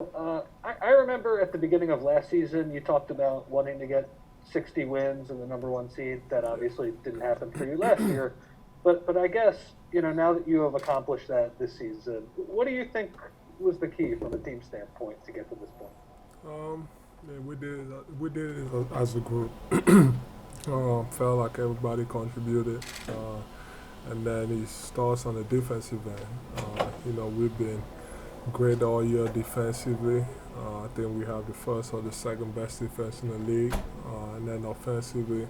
I remember at the beginning of last season, you talked about wanting to get 60 wins and the number one seed. That obviously didn't happen for you last year. But I guess, now that you have accomplished that this season, what do you think was the key from a team standpoint to get to this point? Um, yeah, we did it as a group. Felt like everybody contributed, and then it starts on the defensive end. We've been great all year defensively. I think we have the first or the second best defense in the league, and then offensively,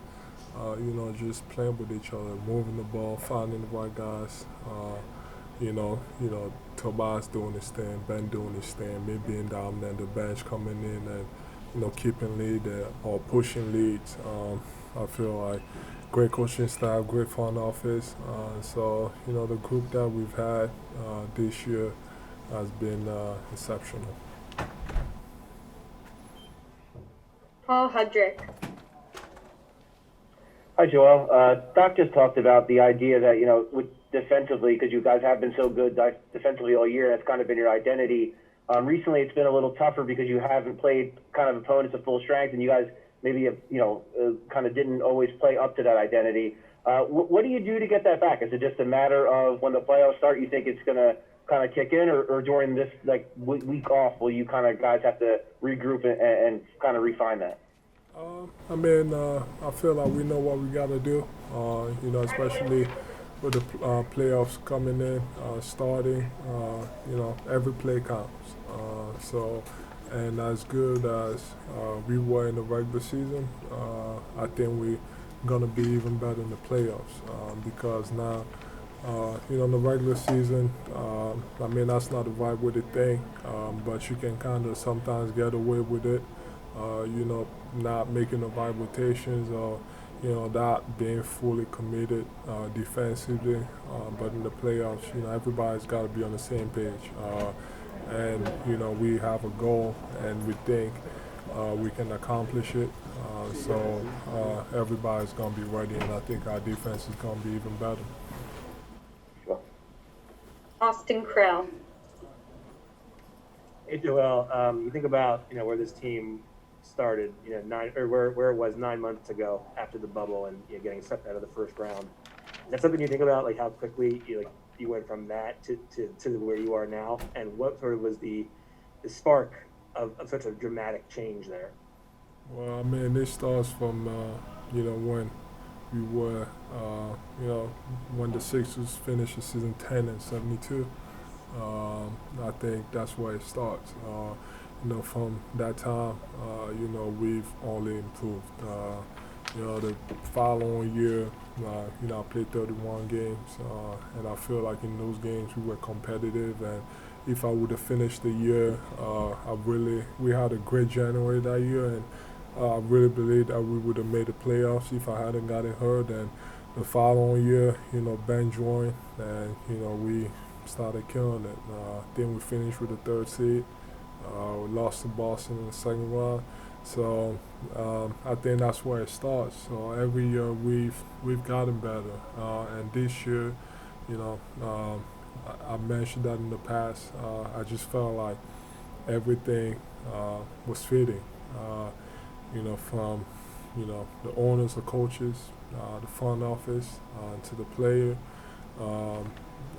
just playing with each other, moving the ball, finding the right guys. Tobias doing his thing, Ben doing his thing, me being dominant, the bench coming in and keeping lead or pushing leads. I feel like great coaching staff, great front office. The group that we've had this year has been exceptional. Paul Hudrick. Hi, Joel. Doc just talked about the idea that, with defensively, because you guys have been so good defensively all year, that's kind of been your identity. Recently, it's been a little tougher because you haven't played kind of opponents at full strength, and you guys maybe, kind of didn't always play up to that identity. What do you do to get that back? Is it just a matter of when the playoffs start, you think it's going to kind of kick in, or during this week off, will you kind of guys have to regroup and kind of refine that? I feel like we know what we got to do, especially with the playoffs coming in, starting. Every play counts. And as good as we were in the regular season, I think we're going to be even better in the playoffs because now, in the regular season, that's not the right way to think, but you can kind of sometimes get away with it. Not making the right rotations or not being fully committed defensively. But in the playoffs, everybody's got to be on the same page. And we have a goal, and we think we can accomplish it. Everybody's going to be ready, and I think our defense is going to be even better. Austin Krell. Hey Joel, you think about where this team started, where it was 9 months ago after the bubble, and getting swept out of the first round. Is that something you think about, like how quickly you went from that to where you are now, and what sort of was the spark of such a dramatic change there? Well, this starts from when we were, when the Sixers finished the season 10 and 72. I think that's where it starts. From that time, we've only improved. The following year, I played 31 games, and I feel like in those games we were competitive. And if I would have finished the year, we had a great January that year, and I really believe that we would have made the playoffs if I hadn't gotten hurt. And the following year, Ben joined, and we started killing it. Then we finished with the third seed. We lost to Boston in the second round. So I think that's where it starts. So every year we've gotten better, and this year, I mentioned that in the past. I just felt like everything was fitting. From the owners, the coaches, the front office, to the player. Um,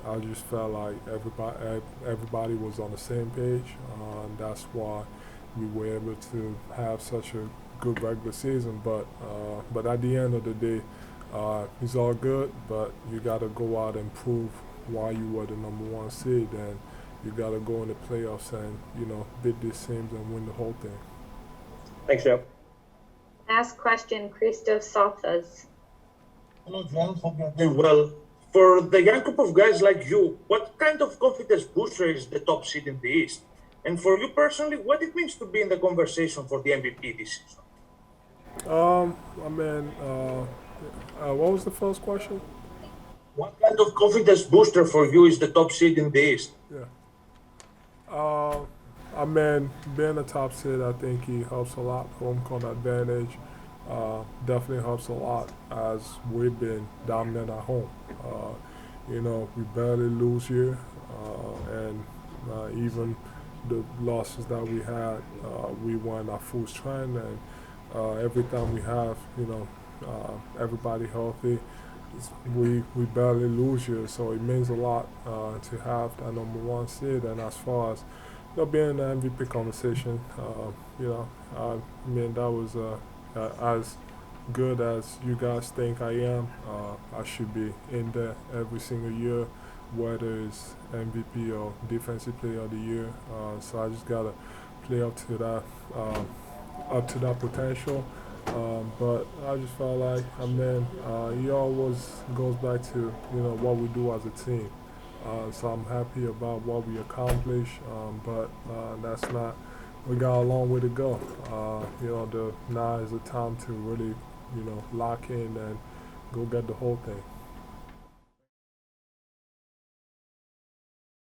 I just felt like everybody was on the same page. And that's why we were able to have such a good regular season. But at the end of the day, it's all good. But you got to go out and prove why you were the number one seed, and you got to go in the playoffs and beat these teams and win the whole thing. Thanks, Joe. Last question, Christoph Sothas. Hello, John. Hope you're doing well. For the young group of guys like you, what kind of confidence booster is the top seed in the East? And for you personally, what it means to be in the conversation for the MVP this season? Um, I mean, what was the first question? What kind of confidence booster for you is the top seed in the East? Yeah. Uh, Being a top seed, I think he helps a lot. Home court advantage definitely helps a lot as we've been dominant at home. We barely lose here, and even the losses that we had, we weren't at full strength, and every time we have, everybody healthy, we barely lose here. So it means a lot to have that number one seed. And as far as being in the MVP conversation, I mean that was as good as you guys think I am. I should be in there every single year, whether it's MVP or Defensive Player of the Year. So I just gotta play up to that potential. But I just felt like, it always goes back to what we do as a team. So I'm happy about what we accomplished, but that's not. We got a long way to go. Now is the time to really, lock in and go get the whole thing.